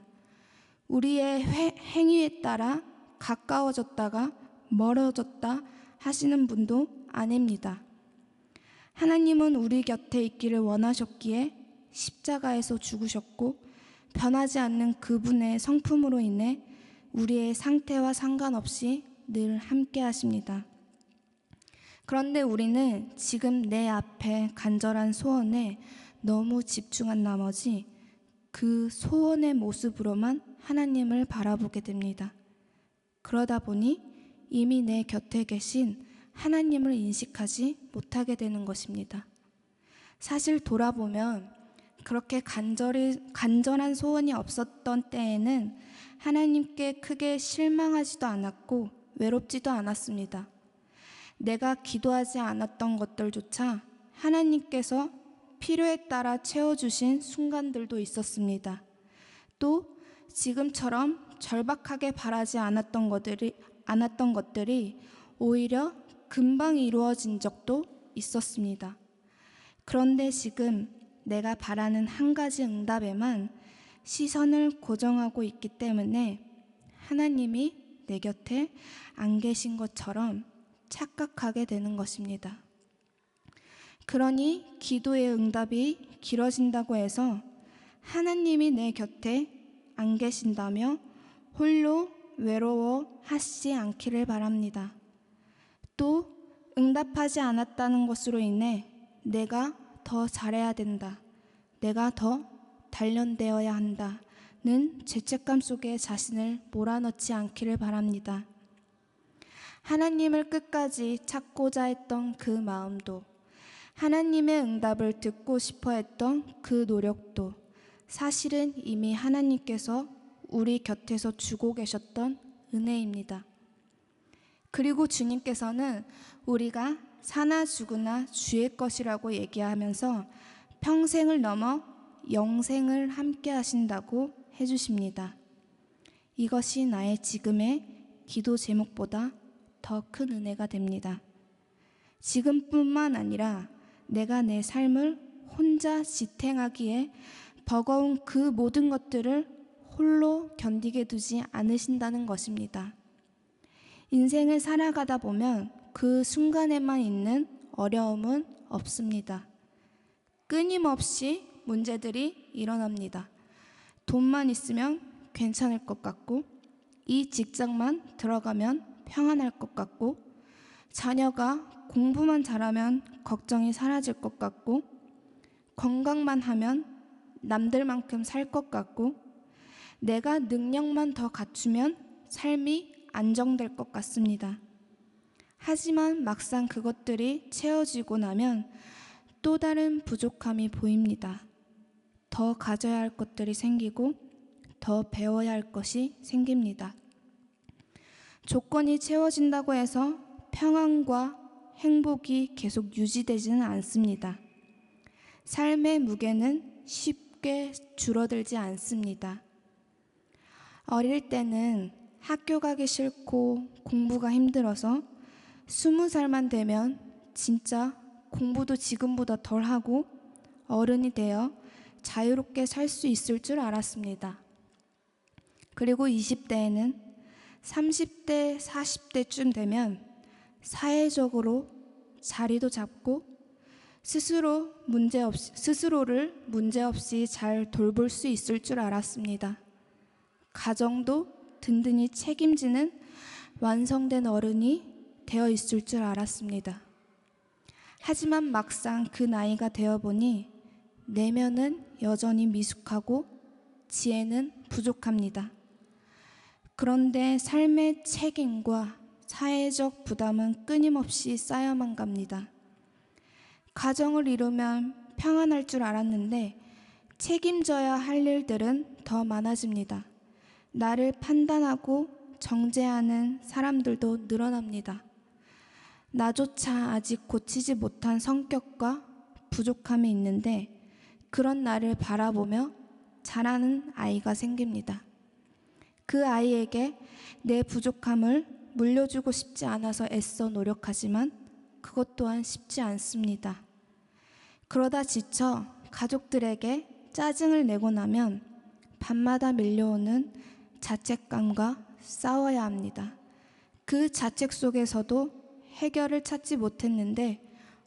우리의 행위에 따라 가까워졌다가 멀어졌다 하시는 분도 아닙니다. 하나님은 우리 곁에 있기를 원하셨기에 십자가에서 죽으셨고 변하지 않는 그분의 성품으로 인해 우리의 상태와 상관없이 늘 함께 하십니다. 그런데 우리는 지금 내 앞에 간절한 소원에 너무 집중한 나머지 그 소원의 모습으로만 하나님을 바라보게 됩니다. 그러다 보니 이미 내 곁에 계신 하나님을 인식하지 못하게 되는 것입니다. 사실 돌아보면 그렇게 간절한 소원이 없었던 때에는 하나님께 크게 실망하지도 않았고 외롭지도 않았습니다. 내가 기도하지 않았던 것들조차 하나님께서 필요에 따라 채워주신 순간들도 있었습니다. 또 지금처럼 절박하게 바라지 않았던 것들이 오히려 금방 이루어진 적도 있었습니다. 그런데 지금 내가 바라는 한 가지 응답에만 시선을 고정하고 있기 때문에 하나님이 내 곁에 안 계신 것처럼 착각하게 되는 것입니다. 그러니 기도의 응답이 길어진다고 해서 하나님이 내 곁에 안 계신다며 홀로 외로워하시지 않기를 바랍니다. 또 응답하지 않았다는 것으로 인해 내가 더 잘해야 된다, 내가 더 단련되어야 한다는 죄책감 속에 자신을 몰아넣지 않기를 바랍니다. 하나님을 끝까지 찾고자 했던 그 마음도, 하나님의 응답을 듣고 싶어 했던 그 노력도 사실은 이미 하나님께서 우리 곁에서 주고 계셨던 은혜입니다. 그리고 주님께서는 우리가 사나 죽으나 주의 것이라고 얘기하면서 평생을 넘어 영생을 함께 하신다고 해주십니다. 이것이 나의 지금의 기도 제목보다 더 큰 은혜가 됩니다. 지금뿐만 아니라 내가 내 삶을 혼자 지탱하기에 버거운 그 모든 것들을 홀로 견디게 두지 않으신다는 것입니다. 인생을 살아가다 보면 그 순간에만 있는 어려움은 없습니다. 끊임없이 문제들이 일어납니다. 돈만 있으면 괜찮을 것 같고, 이 직장만 들어가면 평안할 것 같고, 자녀가 공부만 잘하면 걱정이 사라질 것 같고, 건강만 하면 남들만큼 살 것 같고, 내가 능력만 더 갖추면 삶이 안정될 것 같습니다. 하지만 막상 그것들이 채워지고 나면 또 다른 부족함이 보입니다. 더 가져야 할 것들이 생기고 더 배워야 할 것이 생깁니다. 조건이 채워진다고 해서 평안과 행복이 계속 유지되지는 않습니다. 삶의 무게는 쉽게 줄어들지 않습니다. 어릴 때는 학교 가기 싫고 공부가 힘들어서 20살만 되면 진짜 공부도 지금보다 덜 하고 어른이 되어 자유롭게 살 수 있을 줄 알았습니다. 그리고 20대에는 30대, 40대쯤 되면 사회적으로 자리도 잡고 스스로를 문제없이 잘 돌볼 수 있을 줄 알았습니다. 가정도 든든히 책임지는 완성된 어른이 되어 있을 줄 알았습니다. 하지만 막상 그 나이가 되어보니 내면은 여전히 미숙하고 지혜는 부족합니다. 그런데 삶의 책임과 사회적 부담은 끊임없이 쌓여만 갑니다. 가정을 이루면 평안할 줄 알았는데 책임져야 할 일들은 더 많아집니다. 나를 판단하고 정죄하는 사람들도 늘어납니다. 나조차 아직 고치지 못한 성격과 부족함이 있는데 그런 나를 바라보며 자라는 아이가 생깁니다. 그 아이에게 내 부족함을 물려주고 싶지 않아서 애써 노력하지만 그것 또한 쉽지 않습니다. 그러다 지쳐 가족들에게 짜증을 내고 나면 밤마다 밀려오는 자책감과 싸워야 합니다. 그 자책 속에서도 해결을 찾지 못했는데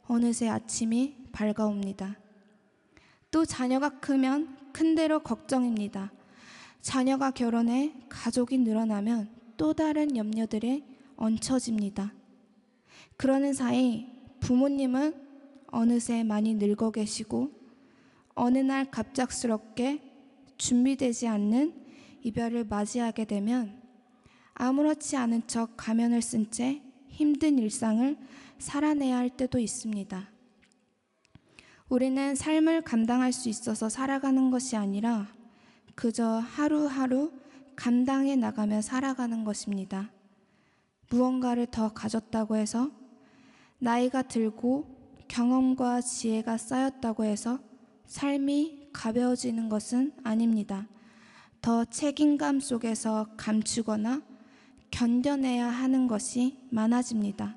어느새 아침이 밝아옵니다. 또 자녀가 크면 큰 대로 걱정입니다. 자녀가 결혼해 가족이 늘어나면 또 다른 염려들에 얹혀집니다. 그러는 사이 부모님은 어느새 많이 늙어 계시고 어느 날 갑작스럽게 준비되지 않는 이별을 맞이하게 되면 아무렇지 않은 척 가면을 쓴 채 힘든 일상을 살아내야 할 때도 있습니다. 우리는 삶을 감당할 수 있어서 살아가는 것이 아니라 그저 하루하루 감당해 나가며 살아가는 것입니다. 무언가를 더 가졌다고 해서 나이가 들고 경험과 지혜가 쌓였다고 해서 삶이 가벼워지는 것은 아닙니다. 더 책임감 속에서 감추거나 견뎌내야 하는 것이 많아집니다.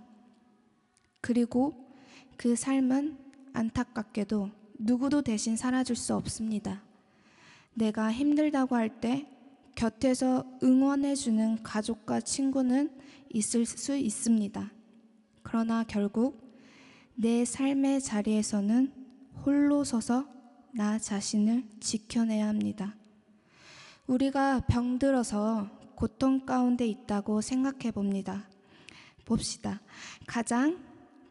그리고 그 삶은 안타깝게도 누구도 대신 살아줄 수 없습니다. 내가 힘들다고 할 때 곁에서 응원해주는 가족과 친구는 있을 수 있습니다. 그러나 결국 내 삶의 자리에서는 홀로 서서 나 자신을 지켜내야 합니다. 우리가 병들어서 고통 가운데 있다고 생각해 봅시다. 가장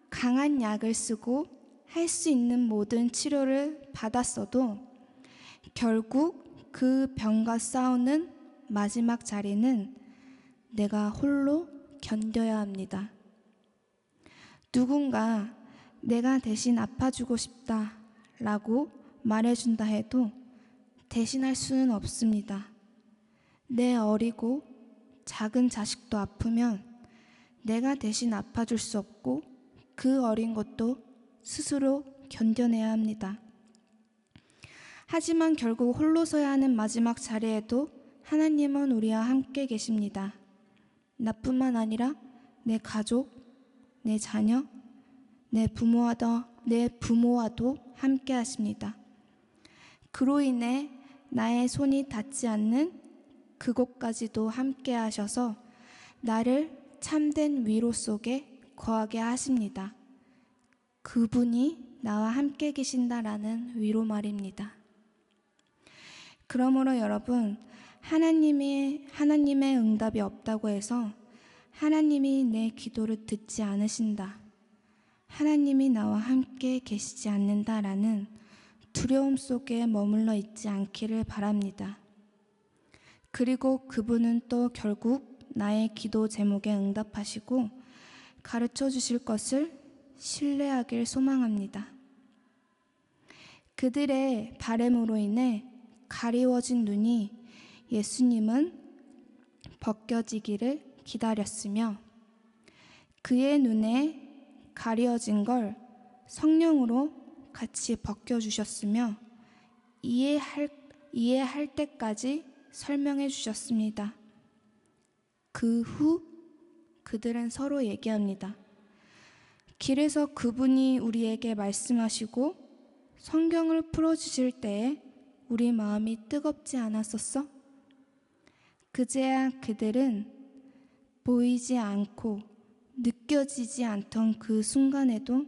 강한 약을 쓰고 할 수 있는 모든 치료를 받았어도 결국 그 병과 싸우는 마지막 자리는 내가 홀로 견뎌야 합니다. 누군가 내가 대신 아파주고 싶다라고 말해준다 해도 대신할 수는 없습니다. 내 어리고 작은 자식도 아프면 내가 대신 아파줄 수 없고 그 어린 것도 스스로 견뎌내야 합니다. 하지만 결국 홀로 서야 하는 마지막 자리에도 하나님은 우리와 함께 계십니다. 나뿐만 아니라 내 가족, 내 자녀, 내 부모와도 함께 하십니다. 그로 인해 나의 손이 닿지 않는 그곳까지도 함께 하셔서 나를 참된 위로 속에 거하게 하십니다. 그분이 나와 함께 계신다라는 위로 말입니다. 그러므로 여러분, 하나님의 응답이 없다고 해서 하나님이 내 기도를 듣지 않으신다, 하나님이 나와 함께 계시지 않는다라는 두려움 속에 머물러 있지 않기를 바랍니다. 그리고 그분은 또 결국 나의 기도 제목에 응답하시고 가르쳐 주실 것을 신뢰하길 소망합니다. 그들의 바램으로 인해 가리워진 눈이 예수님은 벗겨지기를 기다렸으며 그의 눈에 가려진 걸 성령으로 같이 벗겨주셨으며 이해할 때까지 설명해 주셨습니다. 그 후 그들은 서로 얘기합니다. 길에서 그분이 우리에게 말씀하시고 성경을 풀어주실 때에 우리 마음이 뜨겁지 않았었어? 그제야 그들은 보이지 않고 느껴지지 않던 그 순간에도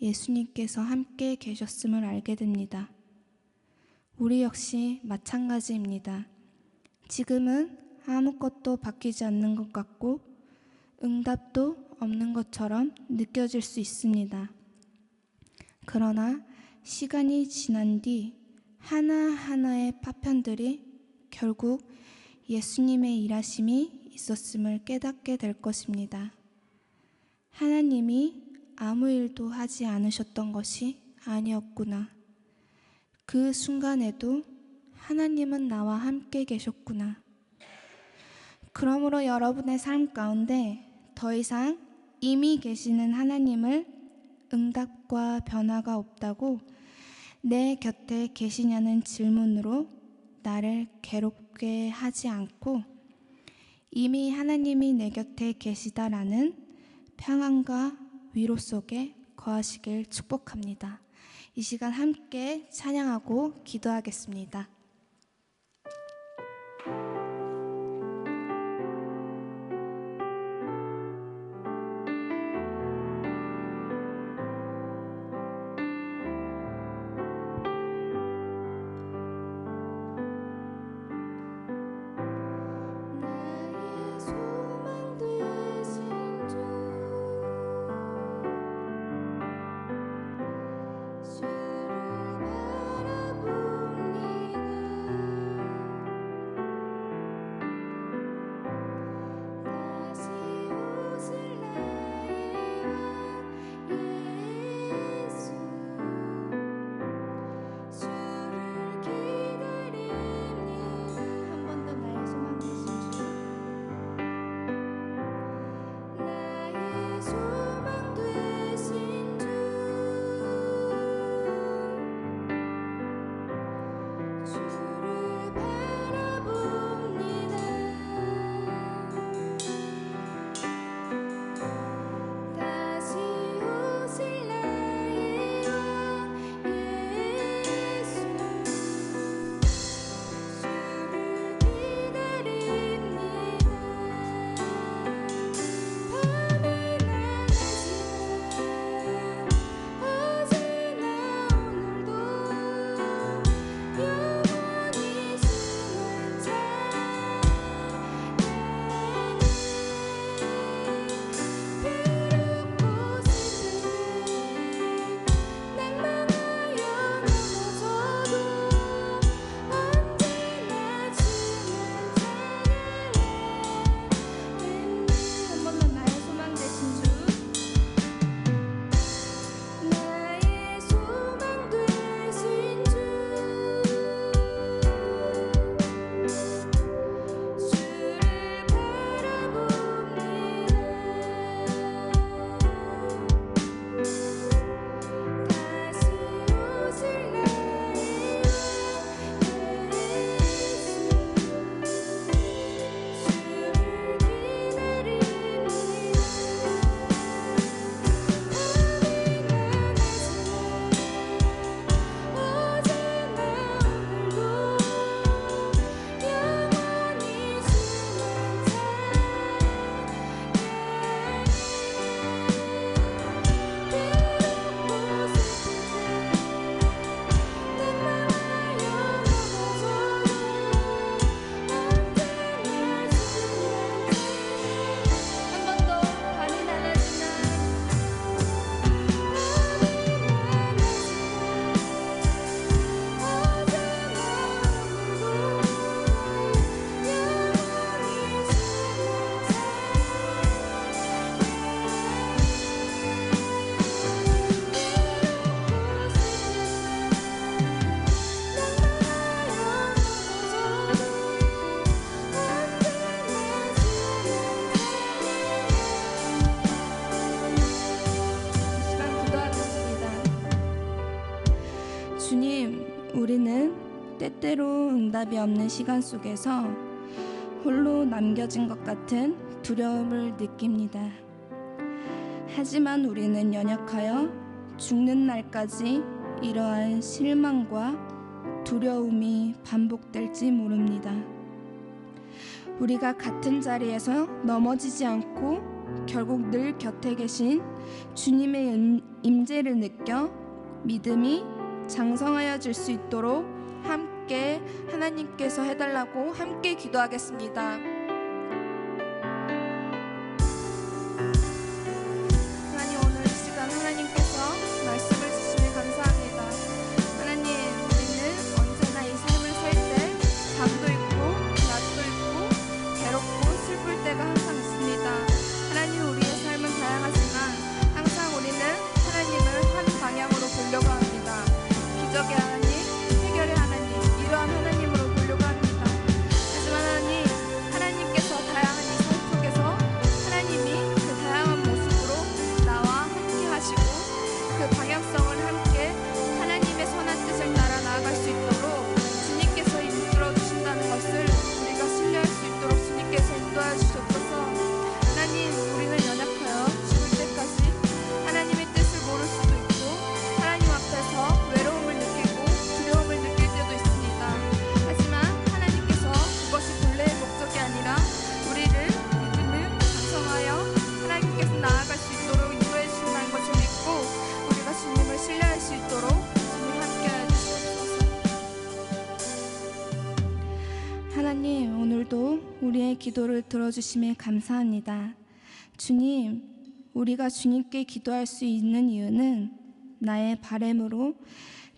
예수님께서 함께 계셨음을 알게 됩니다. 우리 역시 마찬가지입니다. 지금은 아무것도 바뀌지 않는 것 같고 응답도 없는 것처럼 느껴질 수 있습니다. 그러나 시간이 지난 뒤 하나하나의 파편들이 결국 예수님의 일하심이 있었음을 깨닫게 될 것입니다. 하나님이 아무 일도 하지 않으셨던 것이 아니었구나. 그 순간에도 하나님은 나와 함께 계셨구나. 그러므로 여러분의 삶 가운데 더 이상 이미 계시는 하나님을 응답과 변화가 없다고 내 곁에 계시냐는 질문으로 나를 괴롭게 하지 않고 이미 하나님이 내 곁에 계시다라는 평안과 위로 속에 거하시길 축복합니다. 이 시간 함께 찬양하고 기도하겠습니다. 주를 바라봅니다. 응답이 없는 시간 속에서 홀로 남겨진 것 같은 두려움을 느낍니다. 하지만 우리는 연약하여 죽는 날까지 이러한 실망과 두려움이 반복될지 모릅니다. 우리가 같은 자리에서 넘어지지 않고 결국 늘 곁에 계신 주님의 임재를 느껴 믿음이 장성하여질 수 있도록 함께 하나님께서 해달라고 함께 기도하겠습니다. 하나님, 오늘 이 시간 하나님께서 말씀을 주시니 감사합니다. 하나님, 우리는 언제나 이 삶을 살 때 밤도 있고 낮도 있고 괴롭고 슬플 때가 항상 있습니다. 하나님, 우리의 삶은 다양하지만 항상 우리는 하나님을 한 방향으로 보려고 합니다. 기적의 하나님, 해결의 하나님, 이러한 하나님으로 보려고 합니다. 하지만 하나님, 하나님께서 다양한 이 삶 속에서 하나님이 그 다양한 모습으로 나와 함께 하시고 그 방향성을 함께 하나님의 선한 뜻을 따라 나아갈 수 있도록 주님께서 이끌어 주신다는 것을 우리가 신뢰할 수 있도록 주님께서 인도하여 주시옵소서. 하나님, 우리는 연약하여 죽을 때까지 하나님의 뜻을 모를 수도 있고 하나님 앞에서 외로움을 느끼고 두려움을 느낄 때도 있습니다. 하지만 하나님께서 그것이 본래의 목적이 아니라 우리를 믿음을 강성하여 하나님께서 나아갈 수 있도록 인도해 주신다는 것을 믿고 우리가 주님을 신뢰할 수 있도록 주님 함께하여 주시옵소서. 하나님, 오늘도 우리의 기도를 들어주심에 감사합니다. 주님, 우리가 주님께 기도할 수 있는 이유는 나의 바램으로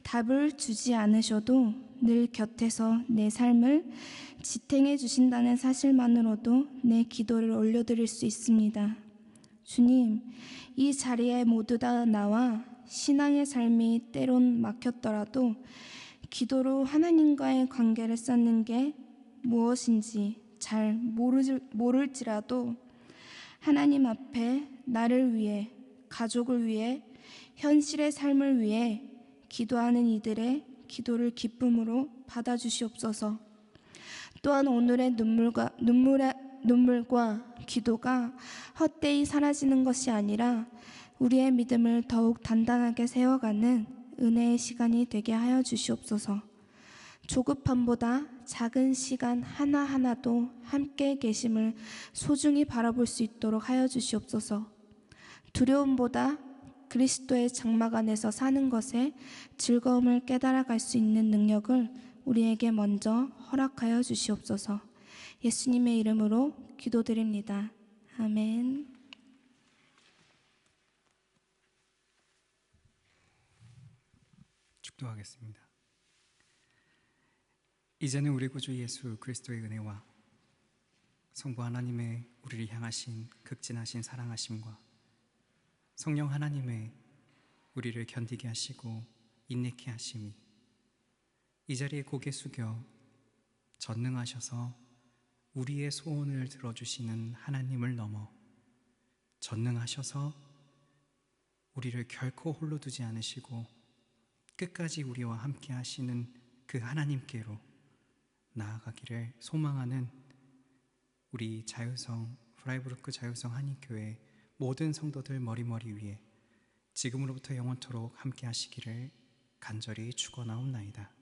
답을 주지 않으셔도 늘 곁에서 내 삶을 지탱해 주신다는 사실만으로도 내 기도를 올려드릴 수 있습니다. 주님, 이 자리에 모두 다 나와 신앙의 삶이 때론 막혔더라도 기도로 하나님과의 관계를 쌓는 게 무엇인지 잘 모를지라도 하나님 앞에 나를 위해, 가족을 위해, 현실의 삶을 위해 기도하는 이들의 기도를 기쁨으로 받아주시옵소서. 또한 오늘의 눈물과 기도가 헛되이 사라지는 것이 아니라 우리의 믿음을 더욱 단단하게 세워가는 은혜의 시간이 되게 하여 주시옵소서. 조급함보다 작은 시간 하나하나도 함께 계심을 소중히 바라볼 수 있도록 하여 주시옵소서. 두려움보다 그리스도의 장막 안에서 사는 것에 즐거움을 깨달아갈 수 있는 능력을 우리에게 먼저 허락하여 주시옵소서. 예수님의 이름으로 기도드립니다. 아멘. 축도하겠습니다. 이제는 우리 구주 예수 그리스도의 은혜와 성부 하나님의 우리를 향하신 극진하신 사랑하심과 성령 하나님의 우리를 견디게 하시고 인내케 하심이 이 자리에 고개 숙여 전능하셔서 우리의 소원을 들어주시는 하나님을 넘어 전능하셔서 우리를 결코 홀로 두지 않으시고 끝까지 우리와 함께 하시는 그 하나님께로 나아가기를 소망하는 우리 자유성 프라이부르크 자유성 한인교회 모든 성도들 머리머리 위에 지금으로부터 영원토록 함께 하시기를 간절히 축원하옵나이다.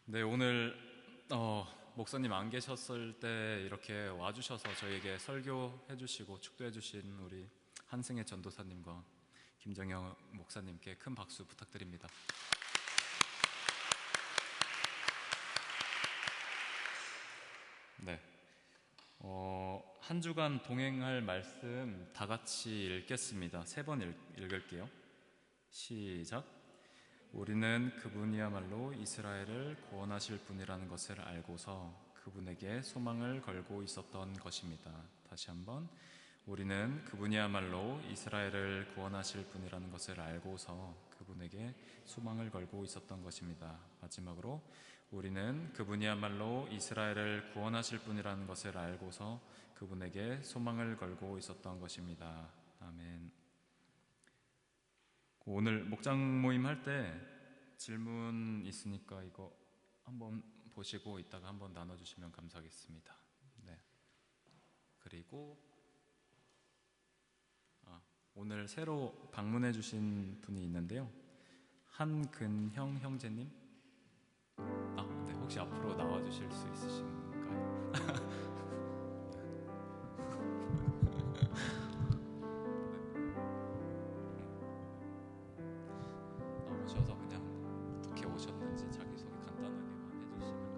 네, 오늘 목사님 안 계셨을 때 이렇게 와주셔서 저희에게 설교해 주시고 축도해 주신 우리 한승혜 전도사님과 김정영 목사님께 큰 박수 부탁드립니다. 네, 한 주간 동행할 말씀 다 같이 읽겠습니다. 3번 읽을게요. 시작. 우리는 그분이야말로 이스라엘을 구원하실 분이라는 것을 알고서 그분에게 소망을 걸고 있었던 것입니다. 다시 한번. 우리는 그분이야말로 이스라엘을 구원하실 분이라는 것을 알고서 그분에게 소망을 걸고 있었던 것입니다. 마지막으로 우리는 그분이야말로 이스라엘을 구원하실 분이라는 것을 알고서 그분에게 소망을 걸고 있었던 것입니다. 아멘. 오늘 목장 모임 할 때 질문 있으니까 이거 한번 보시고 이따가 한번 나눠주시면 감사하겠습니다. 네. 그리고 오늘 새로 방문해 주신 분이 있는데요. 한근형 형제님. 네, 혹시 앞으로 나와 주실 수 있으신가요? 나오셔서 그냥 어떻게 오셨는지 자기소개 간단하게만 해주시면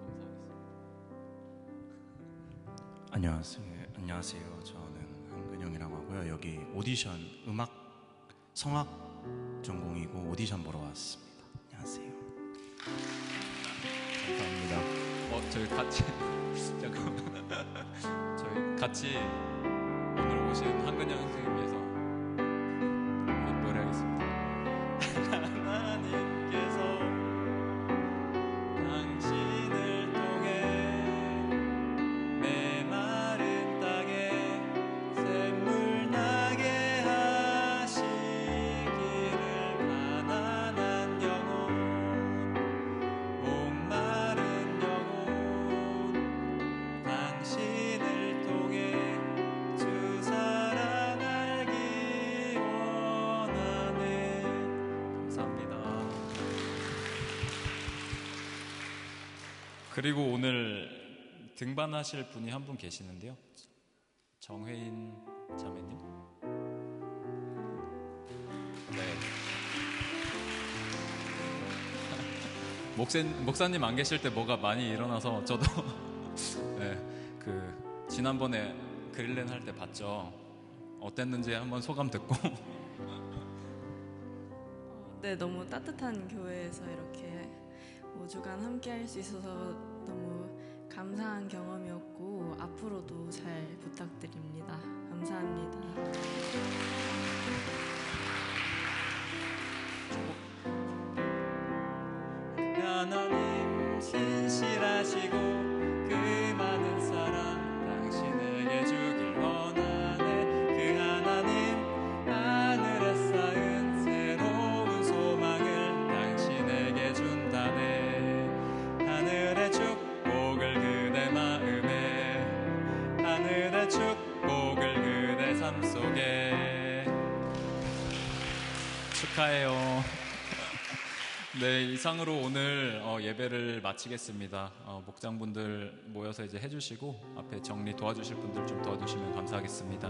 감사하겠습니다. 안녕하세요. 저는 한근영이라고 하고요. 여기 오디션 음악 성악 전공이고 오디션 보러 왔습니다. 안녕하세요. 감사합니다. 저희 같이 잠깐만. 저희 같이 오늘 오신 한근영 선생님 위해서 노래하겠습니다. 하나님께서 당신을 통해 메마른 땅에 샘물 나게 하시기를 가난한 영혼 목마른 영혼 당신을 통해 주 사랑 알기 원하네. 감사합니다. 그리고 오늘 등반하실 분이 한 분 계시는데요. 정혜인 자매님. 네. 목사님 안 계실 때 뭐가 많이 일어나서 저도 네, 지난번에 그릴랜 할 때 봤죠. 어땠는지 한번 소감 듣고. 네, 너무 따뜻한 교회에서 이렇게 5주간 함께 할 수 있어서 너무 감사한 경험이었고 앞으로도 잘 부탁드립니다. 감사합니다. 하나님 신실하시고 그 많은 사랑 당신에게 주길 원하네. 그 하나님 하늘에 쌓은 새로운 소망을 당신에게 준다네. 하늘의 축복을 그대 마음에 하늘의 축복을 그대 삶 속에. 축하해요. 네, 이상으로 오늘 예배를 마치겠습니다. 목장분들 모여서 이제 해주시고 앞에 정리 도와주실 분들 좀 도와주시면 감사하겠습니다.